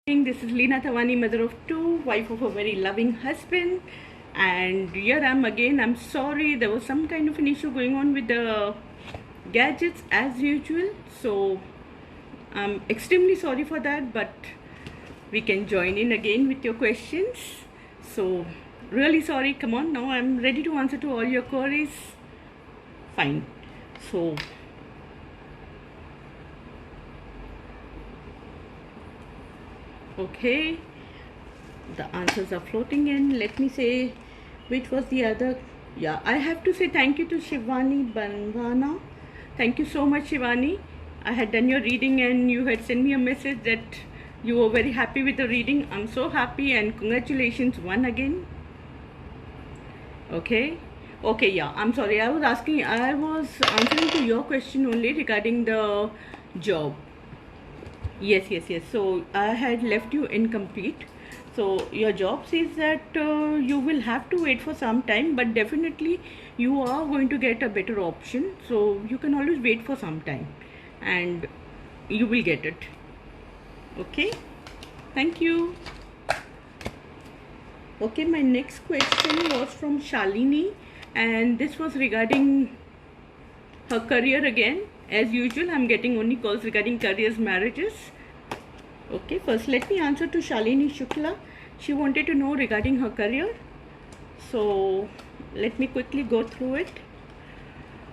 This is Leena Thawani, mother of two, wife of a very loving husband, and here I'm again. I'm sorry, there was some kind of an issue going on with the gadgets as usual, so I'm extremely sorry for that, but we can join in again with your questions. So really sorry. Come on, now I'm ready to answer to all your queries. Fine. So okay, the answers are floating in. Let me say which was the other. Yeah, I have to say thank you to Shivani Banvana. Thank you so much, Shivani. I had done your reading and you had sent me a message that you were very happy with the reading. I'm so happy and congratulations one again. Okay, yeah, I'm sorry, I was answering to your question only regarding the job. Yes. So I had left you incomplete. So your job says that you will have to wait for some time, but definitely you are going to get a better option. So you can always wait for some time and you will get it. Okay, thank you. Okay, my next question was from Shalini, and this was regarding her career again. As usual, I'm getting only calls regarding careers, marriages. Okay, first let me answer to Shalini Shukla. She wanted to know regarding her career. So let me quickly go through it.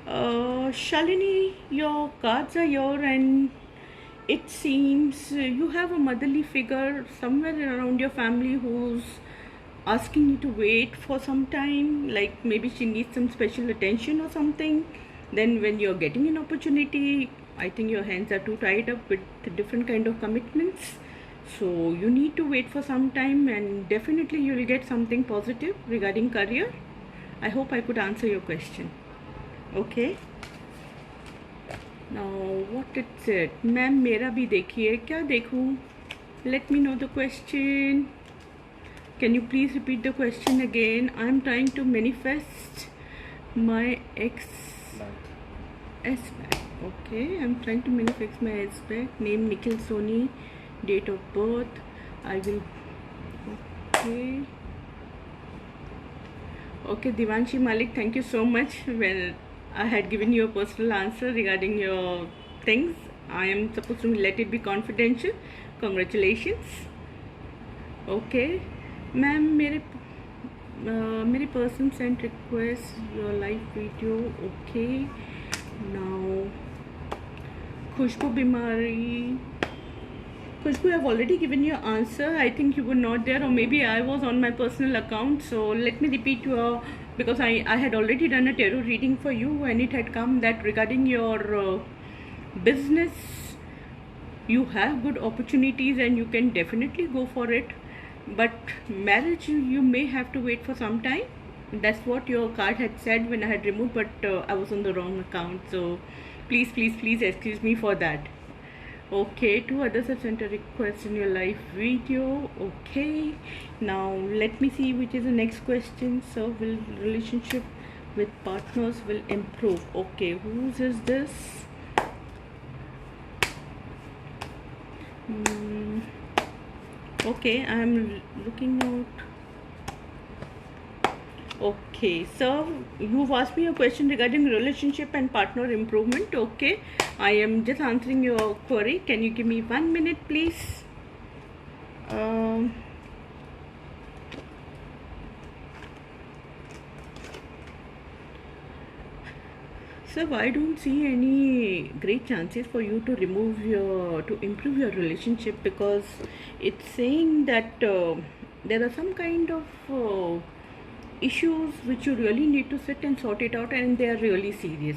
Shalini, your cards are here, and it seems you have a motherly figure somewhere around your family who's asking you to wait for some time, like maybe she needs some special attention or something. Then when you're getting an opportunity, I think your hands are too tied up with different kind of commitments, so you need to wait for some time and definitely you will get something positive regarding career. I hope I could answer your question. Okay, now what it said, ma'am मेरा भी देखिए, क्या देखूं? Let me know the question. Can you please repeat the question again? I'm trying to manifest my S back. Okay, I'm trying to manifest my S back. Name Nikhil Soni. Date of birth. I will. Okay. Okay, Divanshi Malik, thank you so much. Well, I had given you a personal answer regarding your things. I am supposed to let it be confidential. Congratulations. Okay. Ma'am मेरे person sent request your live video. Okay, now Khushbu बीमारी. Khushbu, I've already given you an answer. I think you were not there, or maybe I was on my personal account. So let me repeat your, because I had already done a tarot reading for you and it had come that regarding your business, you have good opportunities and you can definitely go for it. But marriage, you may have to wait for some time. That's what your card had said when I had removed, but I was on the wrong account. So please excuse me for that. Okay, two others have sent a request in your live video. Okay, now let me see which is the next question. So will relationship with partners will improve? Okay, whose is this? Okay, I'm looking out. Okay, so you've asked me a question regarding relationship and partner improvement. Okay, I am just answering your query. Can you give me 1 minute, please? So I don't see any great chances for you to improve your relationship, because it's saying that there are some kind of issues which you really need to sit and sort it out, and they are really serious.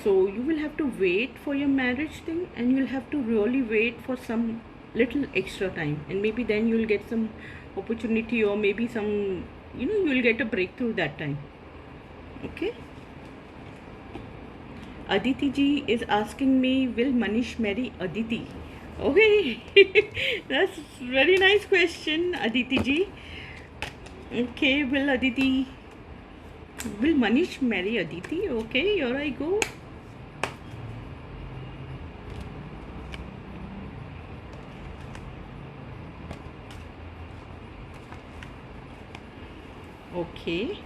So you will have to wait for your marriage thing, and you'll have to really wait for some little extra time, and maybe then you'll get some opportunity, or maybe some, you'll get a breakthrough that time. Okay. Aditi ji is asking me, will Manish marry Aditi? Okay, that's very nice question, Aditi ji. Okay, will Manish marry Aditi? Okay, here I go. Okay.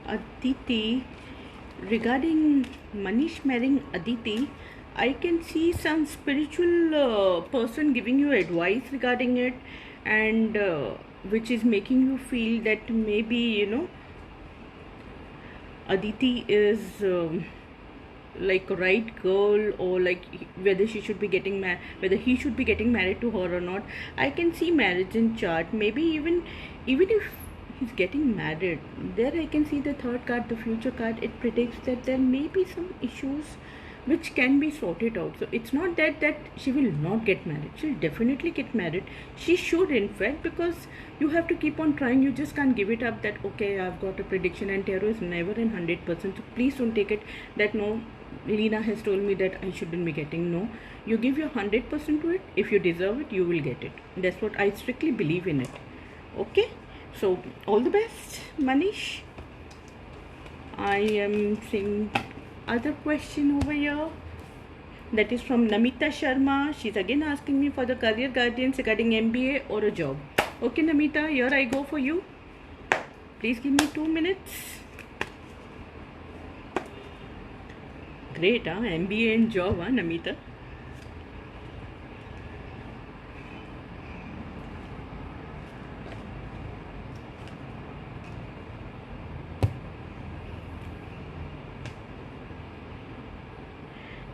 Aditi, regarding Manish marrying Aditi, I can see some spiritual person giving you advice regarding it, and which is making you feel that maybe, Aditi is like a right girl, or like whether she should be getting whether he should be getting married to her or not. I can see marriage in chart. Maybe even if he's getting married, there I can see the third card, the future card. It predicts that there may be some issues which can be sorted out. So it's not that she will not get married. She'll definitely get married. She should, in fact, because you have to keep on trying. You just can't give it up that okay, I've got a prediction, and tarot is never in 100%. So please don't take it that no, Lena has told me that I shouldn't be getting. No, you give your 100% to it. If you deserve it, you will get it. That's what I strictly believe in it. Okay, so all the best, Manish. I am seeing other question over here, that is from Namita Sharma. She's again asking me for the career guidance regarding MBA or a job. Okay, Namita, here I go for you. Please give me 2 minutes. Great, huh? MBA and job, huh, Namita?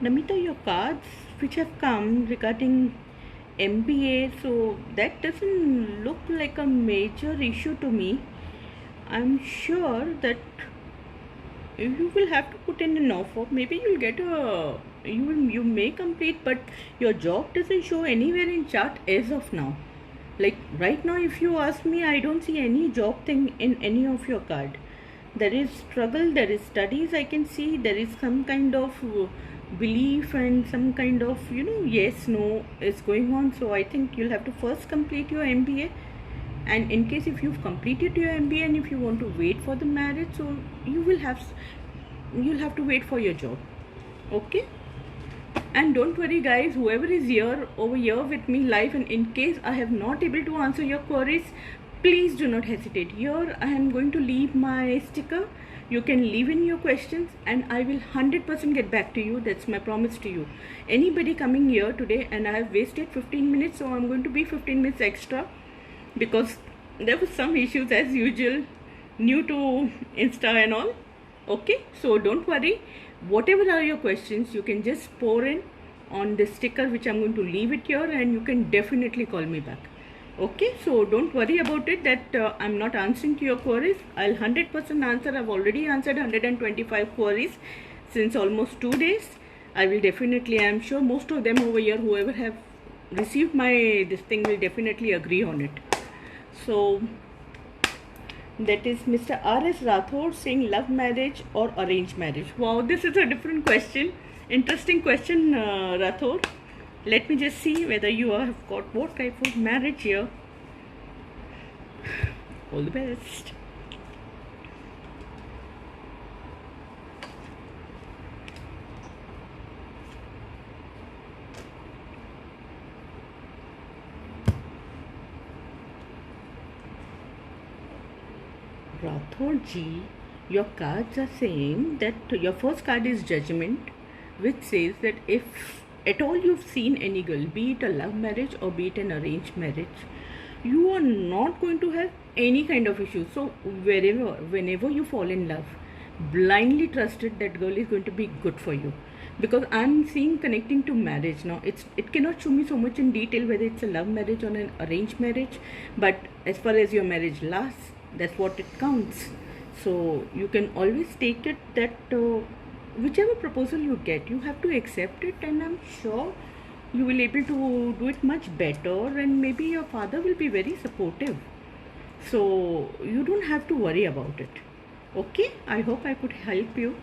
Namita, your cards which have come regarding MBA, so that doesn't look like a major issue to me. I'm sure that you will have to put in an offer. Maybe you'll get you may complete, but your job doesn't show anywhere in chart as of now. Like right now, if you ask me, I don't see any job thing in any of your card. There is struggle, there is studies, I can see. There is some kind of belief and some kind of yes no is going on. So I think you'll have to first complete your MBA, and in case if you've completed your MBA and if you want to wait for the marriage, so you'll have to wait for your job. Okay, and don't worry guys, whoever is here over here with me live, and in case I have not able to answer your queries, please do not hesitate. Here I am going to leave my sticker. You can leave in your questions and I will 100% get back to you. That's my promise to you. Anybody coming here today, and I have wasted 15 minutes, so I'm going to be 15 minutes extra because there was some issues as usual, new to Insta and all. Okay, so don't worry. Whatever are your questions, you can just pour in on the sticker which I'm going to leave it here, and you can definitely call me back. Okay, so don't worry about it that I'm not answering to your queries. I'll 100% answer. I've already answered 125 queries since almost 2 days. I will definitely, I'm sure most of them over here, whoever have received my this thing, will definitely agree on it. So that is Mr. R.S. Rathod saying love marriage or arranged marriage. Wow, this is a different question. Interesting question, Rathod. Let me just see whether you have got what type of marriage here. All the best. Rathod ji, your cards are saying that your first card is Judgment, which says that if at all you've seen any girl, be it a love marriage or be it an arranged marriage, you are not going to have any kind of issue. So whenever you fall in love, blindly trust it, that girl is going to be good for you. Because I'm seeing connecting to marriage now. It cannot show me so much in detail whether it's a love marriage or an arranged marriage, but as far as your marriage lasts, that's what it counts. So you can always take it that whichever proposal you get, you have to accept it, and I'm sure you will able to do it much better, and maybe your father will be very supportive. So you don't have to worry about it. Okay, I hope I could help you.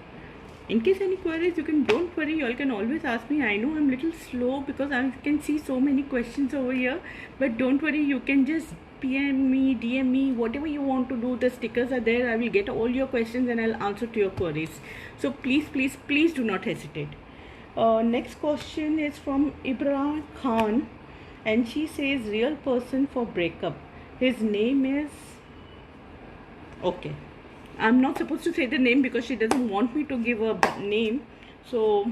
In case any queries, you can, don't worry, you all can always ask me. I know I'm little slow because I can see so many questions over here, but don't worry, you can just PM me, DM me, whatever you want to do. The stickers are there. I will get all your questions and I'll answer to your queries. So please, please, please do not hesitate. Next question is from Ibra Khan, and she says real person for breakup. His name is, okay, I'm not supposed to say the name because she doesn't want me to give a name. So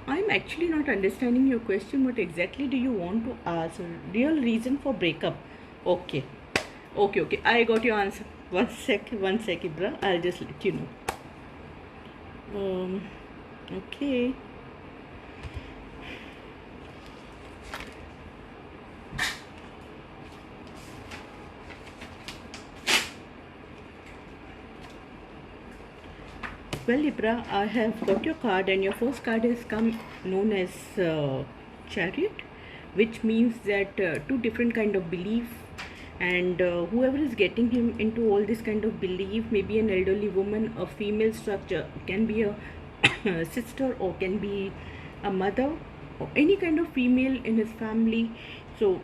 I'm actually not understanding your question. What exactly do you want to ask? Real reason for breakup. Okay. Okay. I got your answer. One sec, Ibra. I'll just let you know. Okay. Well, Ibra, I have got your card, and your first card has come known as Chariot, which means that two different kind of belief, and whoever is getting him into all this kind of belief, maybe an elderly woman, a female structure, can be a sister or can be a mother or any kind of female in his family. So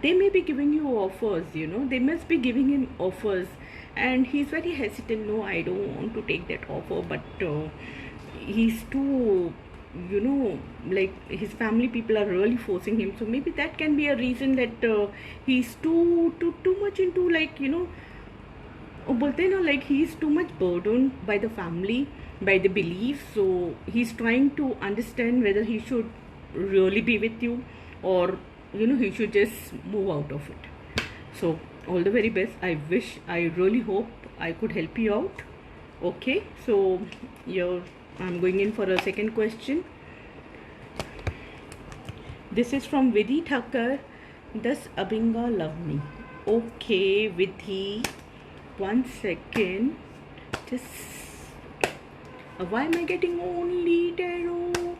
they may be giving you offers, they must be giving him offers, and he's very hesitant. No, I don't want to take that offer, but he's too, like his family people are really forcing him. So maybe that can be a reason that he's too much into, like, bolte na, like he's too much burdened by the family, by the belief. So he's trying to understand whether he should really be with you, or he should just move out of it. So all the very best. I really hope I could help you out. Okay, so I'm going in for a second question. This is from Vidhi Thakkar. Does Abhinga love me? Okay, Vidhi, 1 second. Just why am I getting only tarot?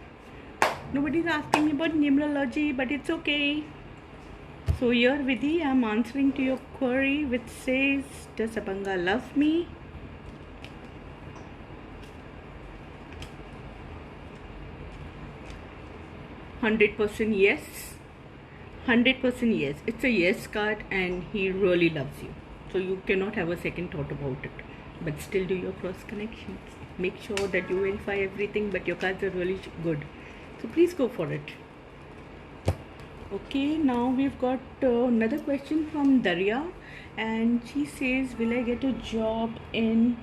Nobody's asking me about numerology, but it's okay. So here, Vidhi, I'm answering to your query, which says, does Abhinga love me? %, yes. 100% yes. It's a yes card, and he really loves you. So you cannot have a second thought about it. But still do your cross connections. Make sure that you verify everything, but your cards are really good. So please go for it. Okay, now we've got another question from Darya, and she says, will I get a job in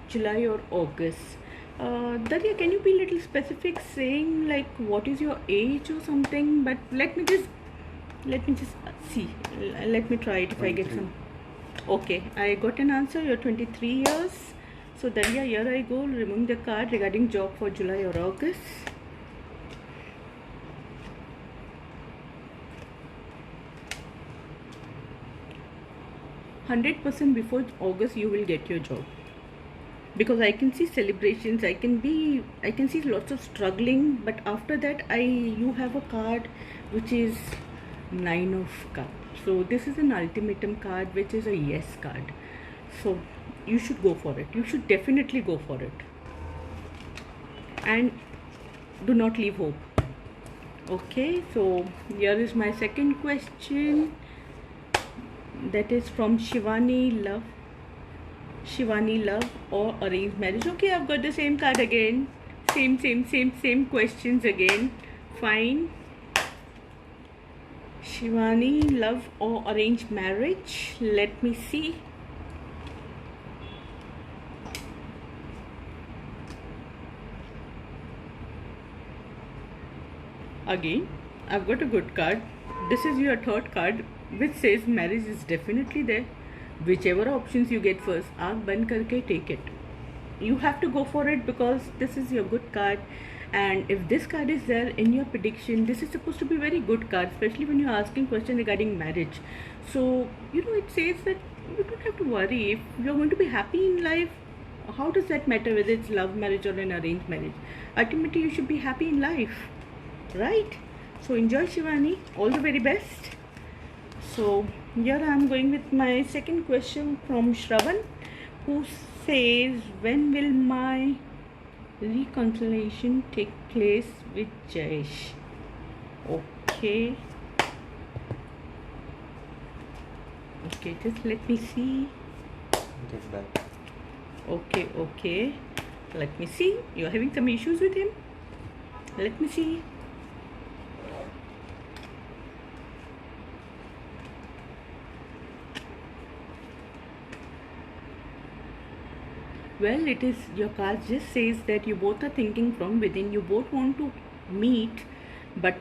July or August? Darya, can you be a little specific, saying like what is your age or something? But let me just see. Let me try it if 23. I get some. Okay, I got an answer. You're 23 years. So Darya, here I go, removing the card regarding job for July or August. %, before August you will get your job, because I can see celebrations, I can see lots of struggling, but after that you have a card which is 9 of cups. So this is an ultimatum card, which is a yes card. So you should go for it. You should definitely go for it, and do not leave hope. Okay, so here is my second question. That is from Shivani Love. Shivani, love or arranged marriage? Okay, I've got the same card again. Same questions again. Fine. Shivani, love or arranged marriage? Let me see. Again, I've got a good card. This is your third card, which says marriage is definitely there. Whichever options you get first, आँख बंद करके take it. You have to go for it, because this is your good card, and if this card is there in your prediction, this is supposed to be very good card, especially when you're asking question regarding marriage. So it says that you don't have to worry. If you're going to be happy in life, how does that matter whether it's love marriage or an arranged marriage? Ultimately, you should be happy in life, right? So enjoy, Shivani. All the very best. So here I am going with my second question from Shravan, who says, when will my reconciliation take place with Jayesh? Okay, just let me see. Get back. Okay. Let me see. You're having some issues with him? Let me see. Well, it is, your card just says that you both are thinking from within. You both want to meet, but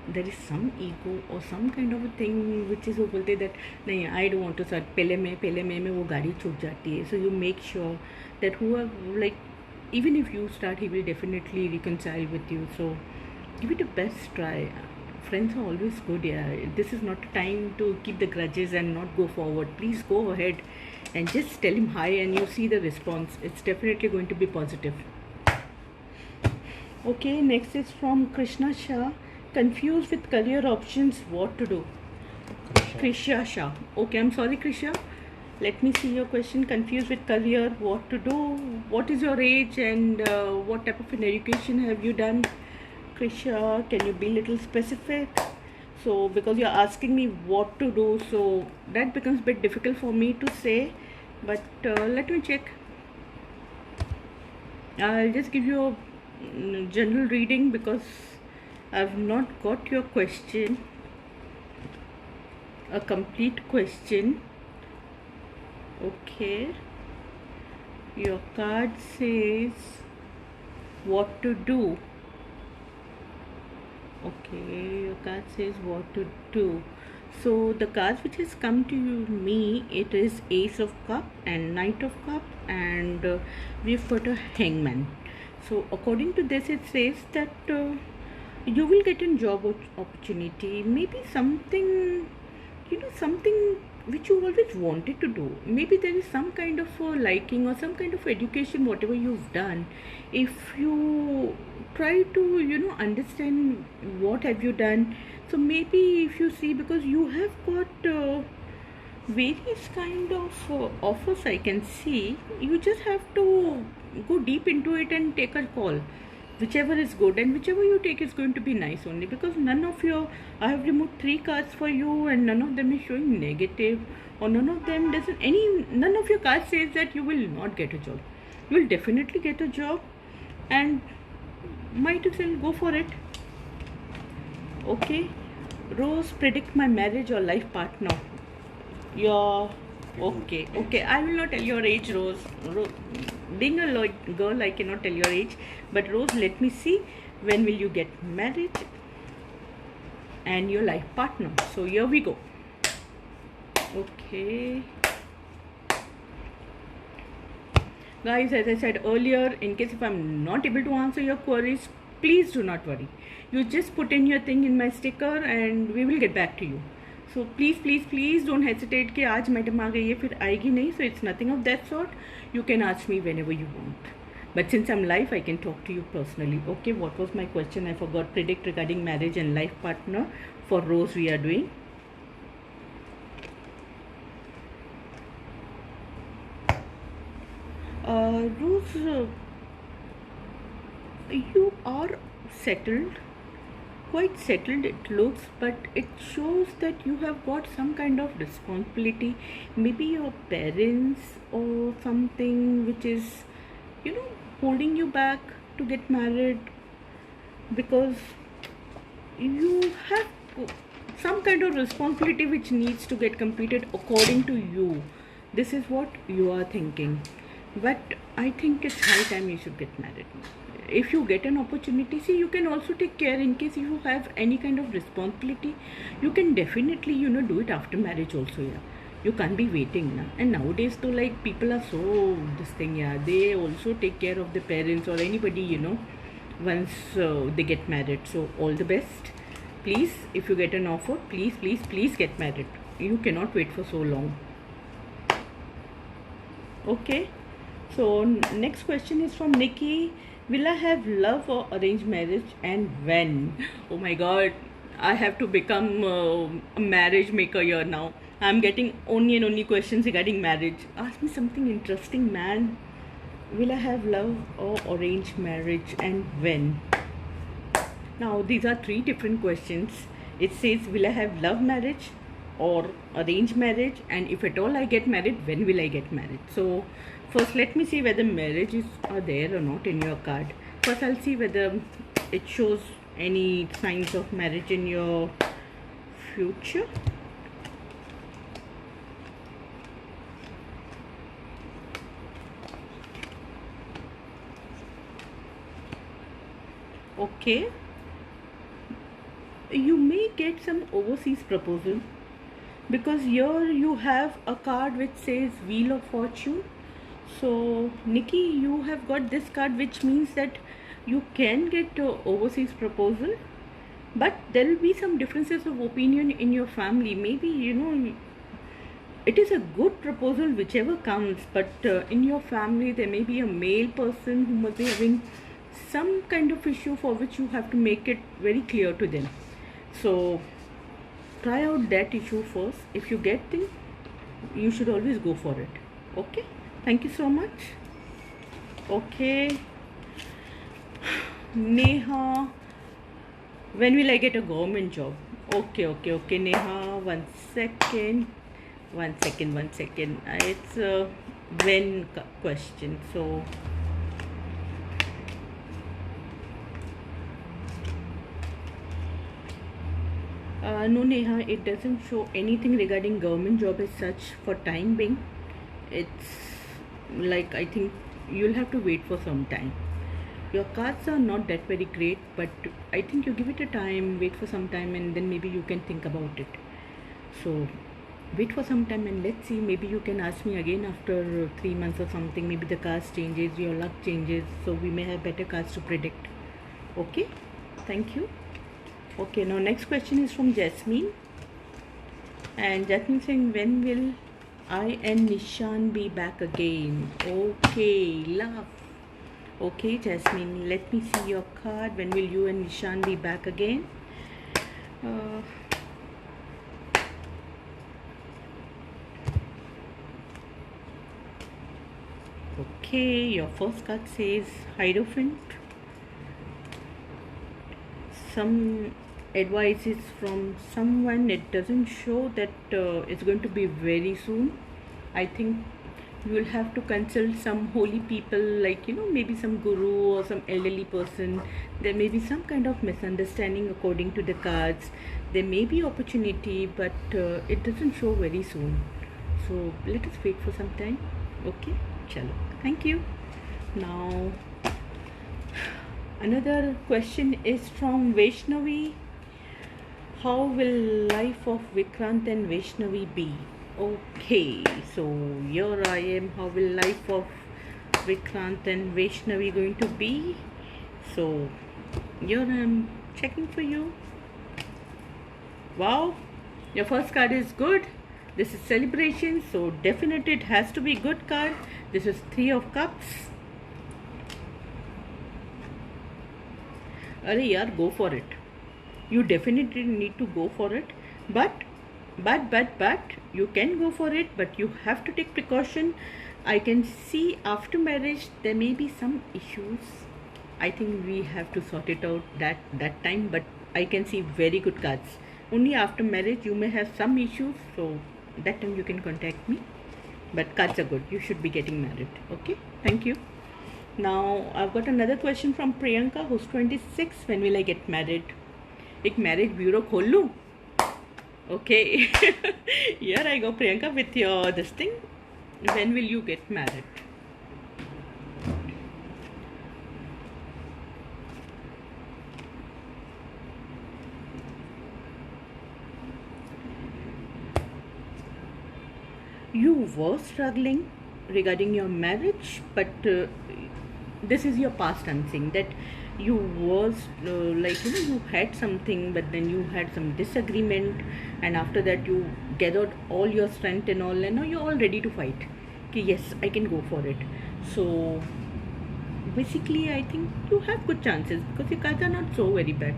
there is some ego or some kind of a thing which is वो बोलते that नहीं, I don't want to start, पहले मैं वो गाड़ी छूट जाती है. So you make sure that whoever, like, even if you start, he will definitely reconcile with you. So give it a best try. Friends are always good. Yeah, this is not a time to keep the grudges and not go forward. Please go ahead and just tell him hi, and you see the response. It's definitely going to be positive. Okay, next is from Krishna Shah. Confused with career options, what to do? Krishna Shah. Okay, I'm sorry, Krishna. Let me see your question. Confused with career, what to do? What is your age and what type of an education have you done? Krishna, can you be a little specific? So, because you're asking me what to do, so that becomes a bit difficult for me to say. But let me check. I'll just give you a general reading because I've not got your question, a complete question. Okay, your card says what to do. Okay, your card says what to do. So the cards which has come to me, it is Ace of Cup and Knight of Cup, and we've got a Hangman. So according to this, it says that you will get a job opportunity, maybe something, something which you always wanted to do. Maybe there is some kind of liking or some kind of education, whatever you've done. If you try to understand what have you done, so maybe if you see, because you have got various kind of offers I can see, you just have to go deep into it and take a call. Whichever is good, and whichever you take is going to be nice only, because none of your, I have removed 3 cards for you and none of them is showing negative, or none of them doesn't, none of your cards says that you will not get a job. You will definitely get a job, and might as well go for it. Okay, Rose, predict my marriage or life partner. Your okay, I will not tell your age, Rose. Being a girl, I cannot tell your age, but Rose, let me see, when will you get married and your life partner. So here we go. Okay, guys, as I said earlier, in case if I'm not able to answer your queries, please do not worry. You just put in your thing in my sticker and we will get back to you. So please don't hesitate कि आज madam आ गई है फिर आएगी नहीं. So it's nothing of that sort. You can ask me whenever you want. But since I'm live, I can talk to you personally. Okay, what was my question? I forgot. Predict regarding marriage and life partner. For Rose we are doing. Rose, you are settled. Quite settled it looks, but it shows that you have got some kind of responsibility, maybe your parents or something which is holding you back to get married, because you have some kind of responsibility which needs to get completed according to you. This is what you are thinking, but I think it's high time you should get married. If you get an opportunity, see, you can also take care in case you have any kind of responsibility. You can definitely do it after marriage also. Yeah, you can't be waiting now. And nowadays though, like, people are so this thing, yeah, they also take care of the parents or anybody once they get married. So all the best. Please, if you get an offer, please get married. You cannot wait for so long. Okay, so next question is from Nikki. Will I have love or arranged marriage, and when? Oh my god, I have to become a marriage maker here now. I'm getting only and only questions regarding marriage. Ask me something interesting, man. Will I have love or arranged marriage, and when? Now, these are 3 different questions. It says, will I have love marriage or arranged marriage, and if at all I get married, when will I get married? So First, let me see whether marriages are there or not in your card. First, I'll see whether it shows any signs of marriage in your future. Okay, you may get some overseas proposal, because here you have a card which says Wheel of Fortune. So Nikki, you have got this card, which means that you can get overseas proposal, but there will be some differences of opinion in your family. Maybe, you know, it is a good proposal whichever comes, but in your family there may be a male person who must be having some kind of issue for which you have to make it very clear to them. So try out that issue first. If you get it, you should always go for it. Okay, thank you so much. Okay, Neha, when will I get a government job? Okay, Neha, one second. It's a when question. So no, Neha, it doesn't show anything regarding government job as such for time being. It's like, I think you'll have to wait for some time. Your cards are not that very great, but I think you give it a time, wait for some time, and then maybe you can think about it. So wait for some time and let's see, maybe you can ask me again after 3 months or something. Maybe the cards changes, your luck changes, so we may have better cards to predict. Okay, thank you. Okay, now next question is from Jasmine, and Jasmine saying, when will I and Nishan be back again? Okay, love. Okay, Jasmine, let me see your card. When will you and Nishan be back again? Okay, your first card says Hierophant. Some advices from someone. It doesn't show that it's going to be very soon. I think you will have to consult some holy people, like, you know, maybe some guru or some elderly person. There may be some kind of misunderstanding according to the cards. There may be opportunity, but it doesn't show very soon. So let us wait for some time. Okay, chalo. Thank you. Now another question is from Vaishnavi. How will life of Vikrant and Vaishnavi be? Okay, so here I am. How will life of Vikrant and Vaishnavi going to be? So here I am checking for you. Wow, your first card is good. This is celebration, so definitely it has to be good card. This is 3 of Cups. Arey yaar, go for it. You definitely need to go for it, but you can go for it, but you have to take precaution. I can see after marriage there may be some issues. I think we have to sort it out that time, but I can see very good cards. Only after marriage you may have some issues, so that time you can contact me, but cards are good. You should be getting married. Okay, thank you. Now I've got another question from Priyanka, who's 26. When will I get married? एक marriage bureau खोल लूँ? Okay. Here I go, Priyanka, with your this thing. When will you get married? You were struggling regarding your marriage, but this is your past. I'm saying that you was like, you know, you had something, but then you had some disagreement, and after that you gathered all your strength and all, and now you're all ready to fight. Okay, yes, I can go for it. So basically I think you have good chances, because your cards are not so very bad,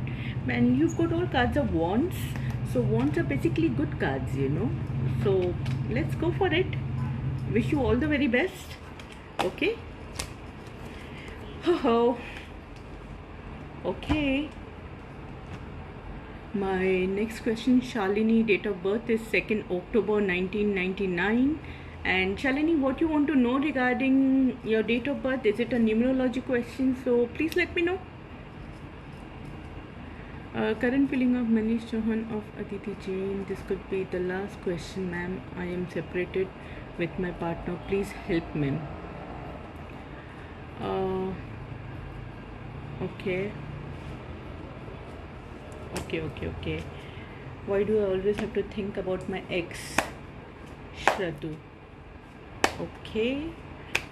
and you've got all cards of wands. So wands are basically good cards, you know. So let's go for it. Wish you all the very best. Okay. Oh, okay. My next question, Shalini, date of birth is 2nd October 1999, And Shalini, what you want to know regarding your date of birth? Is it a numerology question? So please let me know. Current feeling of Manish Chauhan of Aditi Jain. This could be the last question, ma'am. I am separated with my partner. Please help, ma'am. Okay. Okay. Why do I always have to think about my ex, Shraddhu? Okay.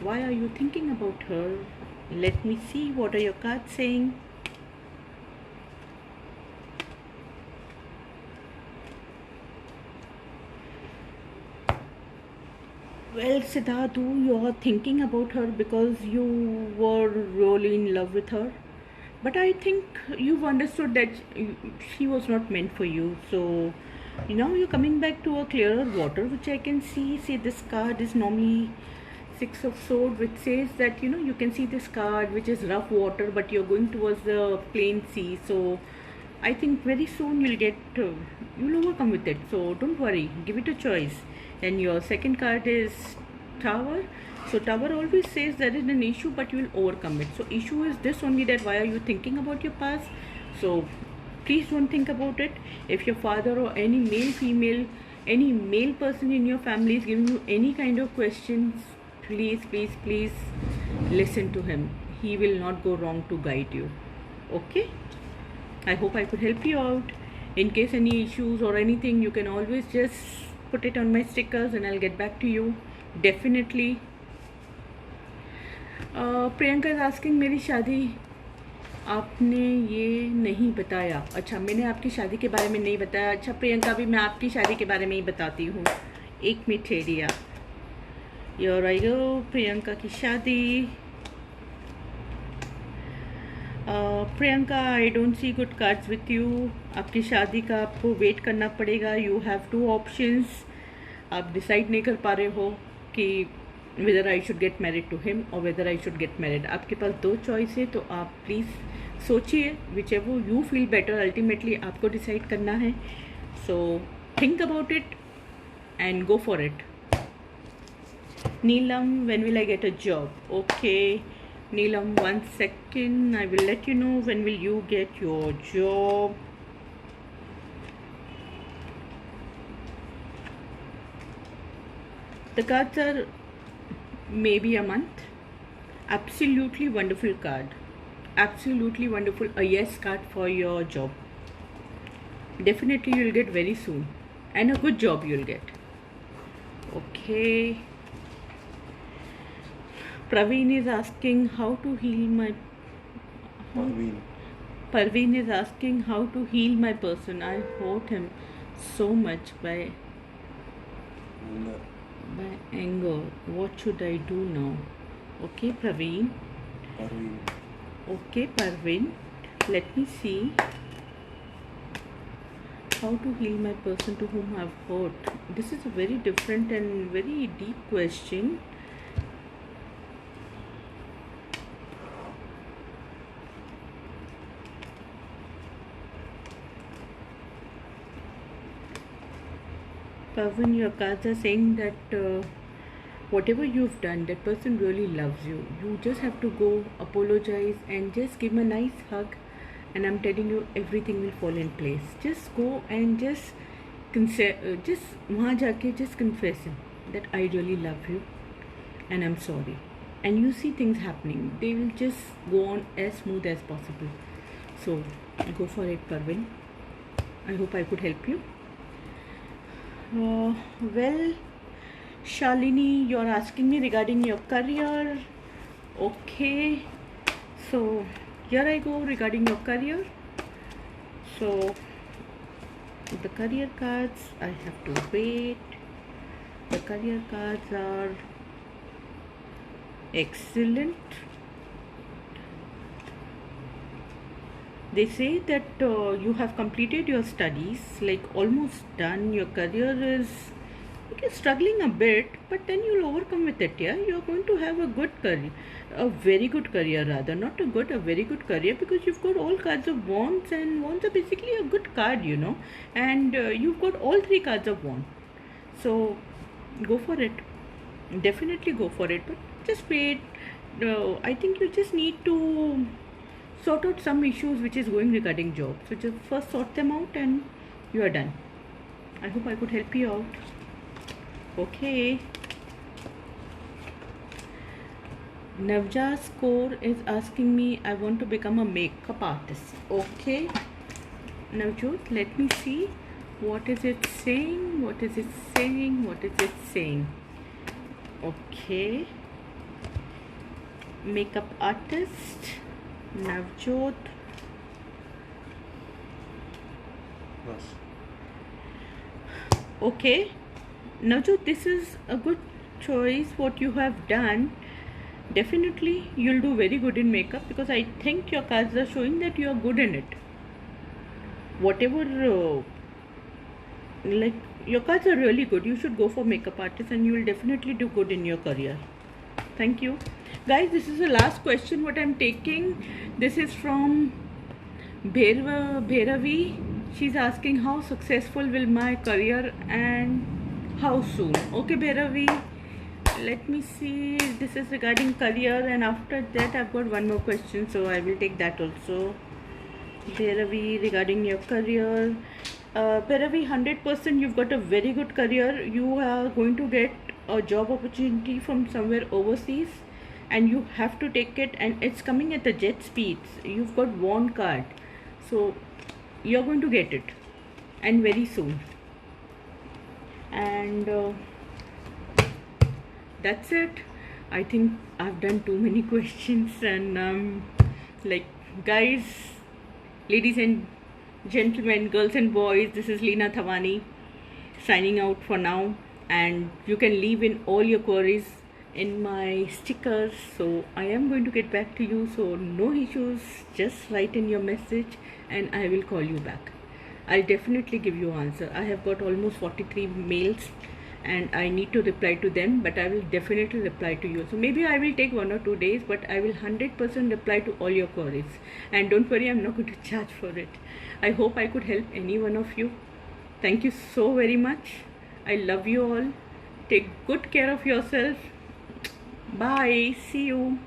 Why are you thinking about her? Let me see. What are your cards saying? Well, Siddharth, you are thinking about her because you were really in love with her. But I think you've understood that she was not meant for you. So now you're coming back to a clearer water, which I can see. See, this card is normally Six of Swords, which says that you can see this card, which is rough water, but you're going towards the plain sea. So I think very soon you'll overcome with it. So don't worry, give it a choice. And your second card is Tower. So Tower always says there is an issue, but you will overcome it. So issue is this only, that why are you thinking about your past? So please don't think about it. If your father or any male, female, any male person in your family is giving you any kind of questions, please listen to him. He will not go wrong to guide you. Okay? I hope I could help you out. In case any issues or anything, you can always just put it on my stickers and I'll get back to you. Definitely. Priyanka is asking, मेरी शादी आपने ये नहीं बताया. अच्छा, मैंने आपकी शादी के बारे में नहीं बताया. अच्छा प्रियंका, भी मैं आपकी शादी के बारे में ही बताती हूँ. एक मिनट ठहरिए. योर आई गो प्रियंका की शादी. Priyanka, I don't see good cards with you. आपकी शादी का आपको वेट करना पड़ेगा. You have 2 options. आप डिसाइड नहीं कर पा रहे हो कि whether I should get married to him or whether I should get married. आपके पास 2 चॉइस है, तो आप प्लीज़ सोचिए. whichever you feel better, ultimately आपको डिसाइड करना है. So think about it and go for it. Neelam, when will I get a job? Okay, Neelam, 1 second. I will let you know when will you get your job. The cards are maybe a month. Absolutely wonderful card. Absolutely wonderful. A yes card for your job. Definitely you'll get very soon. And a good job you'll get. Okay. Praveen is asking how to heal my... Parveen is asking how to heal my person. I hurt him so much by anger. What should I do now? Okay, Praveen. Okay, Parveen. Let me see. How to heal my person to whom I've hurt. This is a very different and very deep question. Pavan, your cards are saying that whatever you've done, that person really loves you. You just have to go apologize and just give him a nice hug. And I'm telling you, everything will fall in place. Just go and just वहाँ जाके just confess him that I really love you and I'm sorry. And you see things happening. They will just go on as smooth as possible. So go for it, Parvin. I hope I could help you. Well, Shalini, you're asking me regarding your career. Okay, so here I go regarding your career. So the career cards, I have to wait. The career cards are excellent. They say that you have completed your studies, like almost done. Your career is, you're struggling a bit, but then you'll overcome with it. Yeah, you're going to have a good career, a very good career rather, not a good, a very good career, because you've got all cards of wands, and wands are basically a good card, you know, and you've got all 3 cards of wands. So go for it. definitely go for it, but just wait. I think you just need to sort out some issues which is going regarding job. So just first sort them out and you are done. I hope I could help you out. Okay. Navja's Kaur is asking me, I want to become a makeup artist. Okay. Navjot, let me see. What is it saying? What is it saying? What is it saying? Okay. Makeup artist. Navjot. Yes. Okay. Navjot, this is a good choice what you have done. Definitely you'll do very good in makeup because I think your cards are showing that you are good in it. Whatever, like your cards are really good. You should go for makeup artist and you will definitely do good in your career. Thank you. Guys, this is the last question what I'm taking. This is from Bhairavi. She's asking how successful will my career and how soon. Okay, Bhairavi. Let me see. This is regarding career, and after that I've got one more question, so I will take that also. Bhairavi, regarding your career. Bhairavi, 100% you've got a very good career. You are going to get a job opportunity from somewhere overseas and you have to take it, and it's coming at the jet speeds. You've got one card, so you're going to get it, and very soon. And that's it. I think I've done too many questions, and like, guys, ladies and gentlemen, girls and boys, this is Leena Thawani signing out for now, and you can leave in all your queries in my stickers, so I am going to get back to you. So no issues, just write in your message and I will call you back. I'll definitely give you answer. I have got almost 43 mails and I need to reply to them, but I will definitely reply to you. So maybe I will take 1 or 2 days, but I will 100% reply to all your queries. And don't worry, I'm not going to charge for it. I hope I could help any one of you. Thank you so very much. I love you all. Take good care of yourself. Bye. See you.